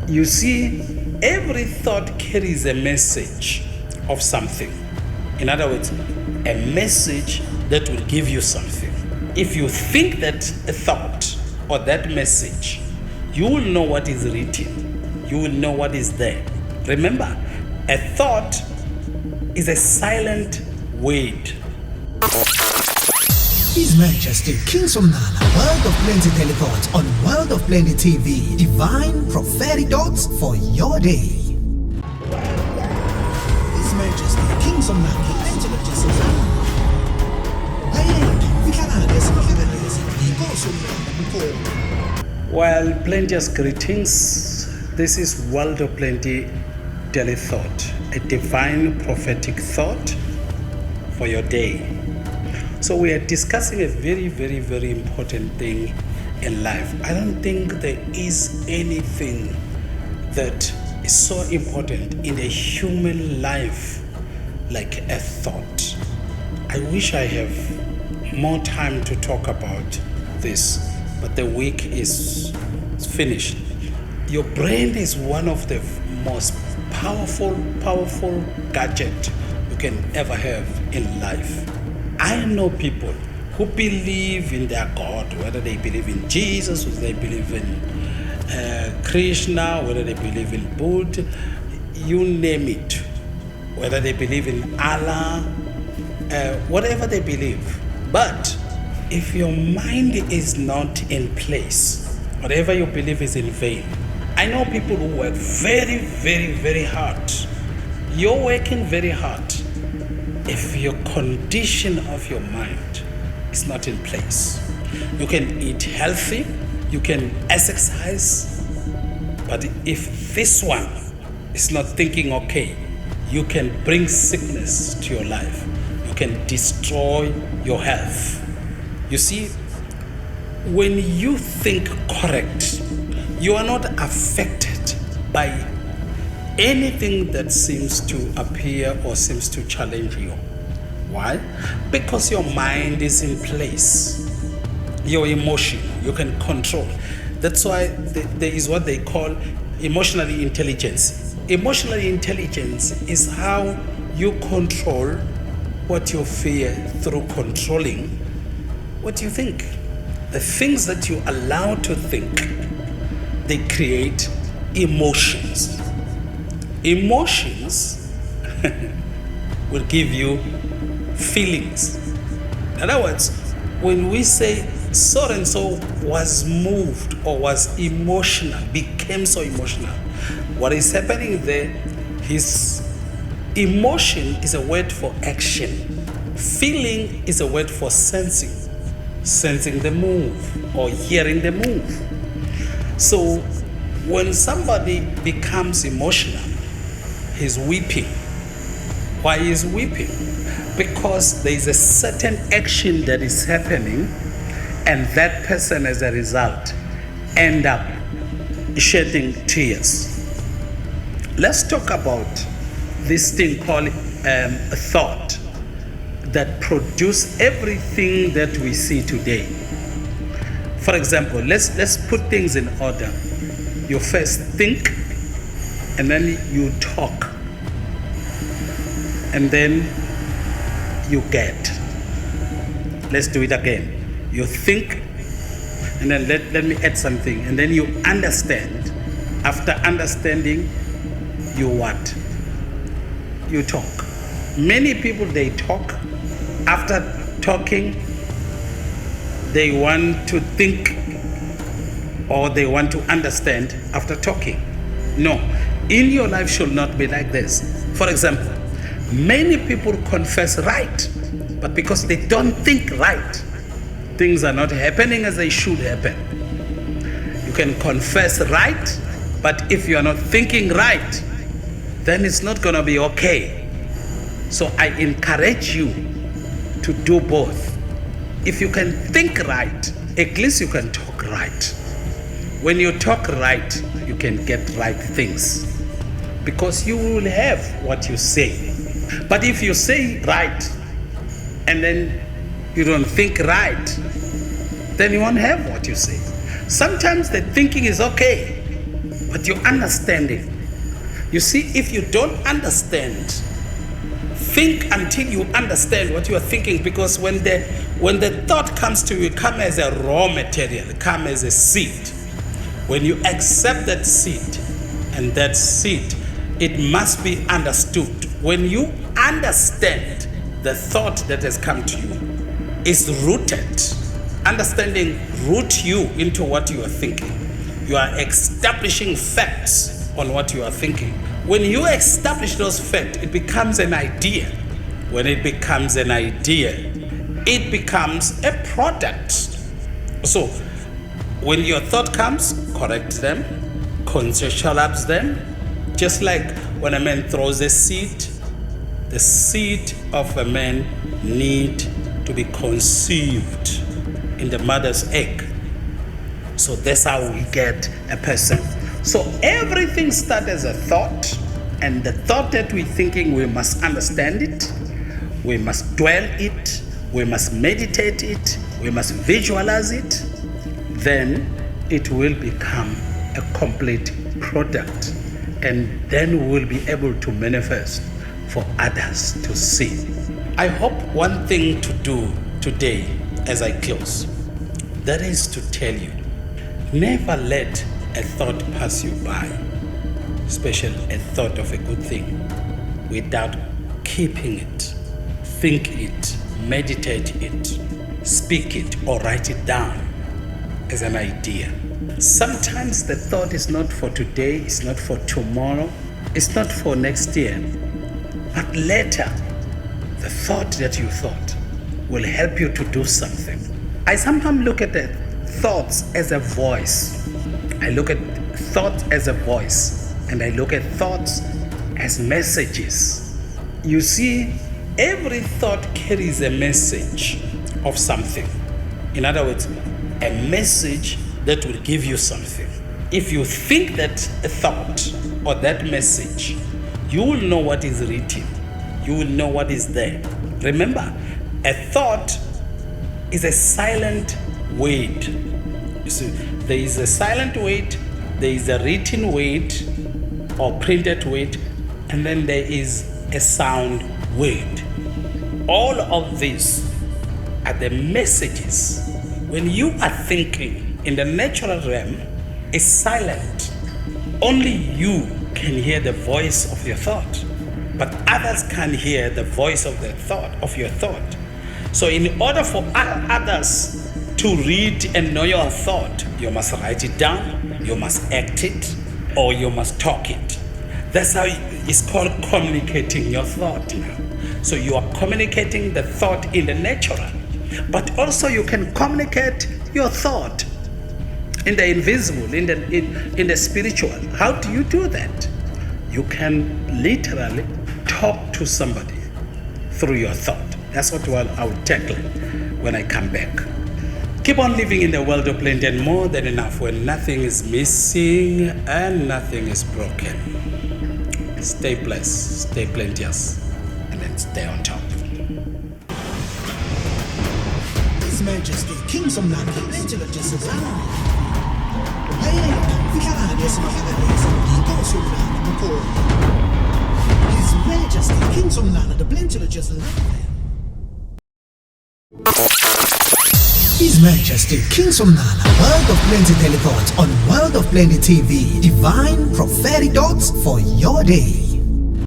You see, every thought carries a message of something. In other words, a message that will give you something. If you think that a thought or that message, you will know what is written. You will know what is there. Remember, a thought is a silent word. His Majesty King Somnala, World of Plenty Teleports on World of Plenty TV. Divine prophetic thoughts for your day. His Majesty King Somnala, Plentiologist. Well, plenteous greetings. This is World of Plenty Daily Thought, a divine prophetic thought for your day. So we are discussing a very important thing in life. I don't think there is anything that is so important in a human life like a thought. I wish I have more time to talk about this, but the week is finished. Your brain is one of the most powerful gadget you can ever have in life. I know people who believe in their God, whether they believe in Jesus, whether they believe in Krishna, whether they believe in Buddha, you name it, whether they believe in Allah, whatever they believe. But if your mind is not in place, whatever you believe is in vain. I know people who work very hard. You're working very hard. If your condition of your mind is not in place, you can eat healthy, you can exercise, but if this one is not thinking okay, you can bring sickness to your life. You can destroy your health. You see, when you think correct, you are not affected by anything that seems to appear or seems to challenge you. Why? Because your mind is in place. Your emotion, you can control. That's why there is what they call emotional intelligence. Emotional intelligence is how you control what you fear through controlling what you think. The things that you allow to think, they create emotions. Emotions will give you feelings. In other words, when we say so and so was moved or was emotional, became so emotional, what is happening there? His emotion is a word for action. Feeling is a word for sensing the move or hearing the move. So when somebody becomes emotional, he's weeping. Why is weeping? Because there is a certain action that is happening, and that person as a result end up shedding tears. Let's talk about this thing called a thought that produce everything that we see today. For example, let's put things in order. You first think, and then you talk, and then you get. Let's do it again. You think, and then let me add something, and then you understand. After understanding, you what? You talk. Many people, they talk. After talking, they want to think or they want to understand after talking. No, in your life should not be like this. For example, many people confess right, but because they don't think right, things are not happening as they should happen. You can confess right, but if you are not thinking right, then it's not going to be okay. So I encourage you to do both. If you can think right, at least you can talk right. When you talk right, you can get right things, because you will have what you say. But if you say right and then you don't think right, then you won't have what you say. Sometimes the thinking is okay, but you understand it. You see, if you don't understand, think until you understand what you are thinking, because when the thought comes to you, it comes as a raw material, it comes as a seed. When you accept that seed, and that seed, it must be understood. When you understand the thought that has come to you, is rooted. Understanding root you into what you are thinking. You are establishing facts on what you are thinking. When you establish those facts, it becomes an idea. When it becomes an idea, it becomes a product. So, when your thought comes, correct them, conceptualize them. Just like when a man throws a seed, the seed of a man need to be conceived in the mother's egg. So that's how we get a person. So everything starts as a thought, and the thought that we're thinking, we must understand it, we must dwell it, we must meditate it, we must visualize it. Then it will become a complete product, and then we'll be able to manifest for others to see. I hope one thing to do today as I close, that is to tell you, never let a thought pass you by, especially a thought of a good thing, without keeping it, think it, meditate it, speak it, or write it down as an idea. Sometimes the thought is not for today, it's not for tomorrow, it's not for next year, but later, the thought that you thought will help you to do something. I sometimes look at the thoughts as a voice. I look at thoughts as a voice, and I look at thoughts as messages. You see, every thought carries a message of something. In other words, a message that will give you something. If you think that a thought or that message, you will know what is written. You will know what is there. Remember, a thought is a silent word. You see, there is a silent word, there is a written word or printed word, and then there is a sound word. All of these are the messages. When you are thinking in the natural realm, it's silent. Only you can hear the voice of your thought, but others can hear the voice of the thought, of your thought. So in order for others to read and know your thought, you must write it down, you must act it, or you must talk it. That's how it's called communicating your thought. So you are communicating the thought in the natural, but also you can communicate your thought in the invisible, in the spiritual. How do you do that? You can literally talk to somebody through your thought. That's what I will tackle when I come back. Keep on living in the world of plenty and more than enough, where nothing is missing and nothing is broken. Stay blessed, stay plenteous, and then stay on top. His Majesty, King Somnala, Plentiologist is His Majesty, King Somnala, the Plentiologist is His Majesty, King Somnala, World of Plenty Telethoughts on World of Plenty TV. Divine prophetic thoughts for your day.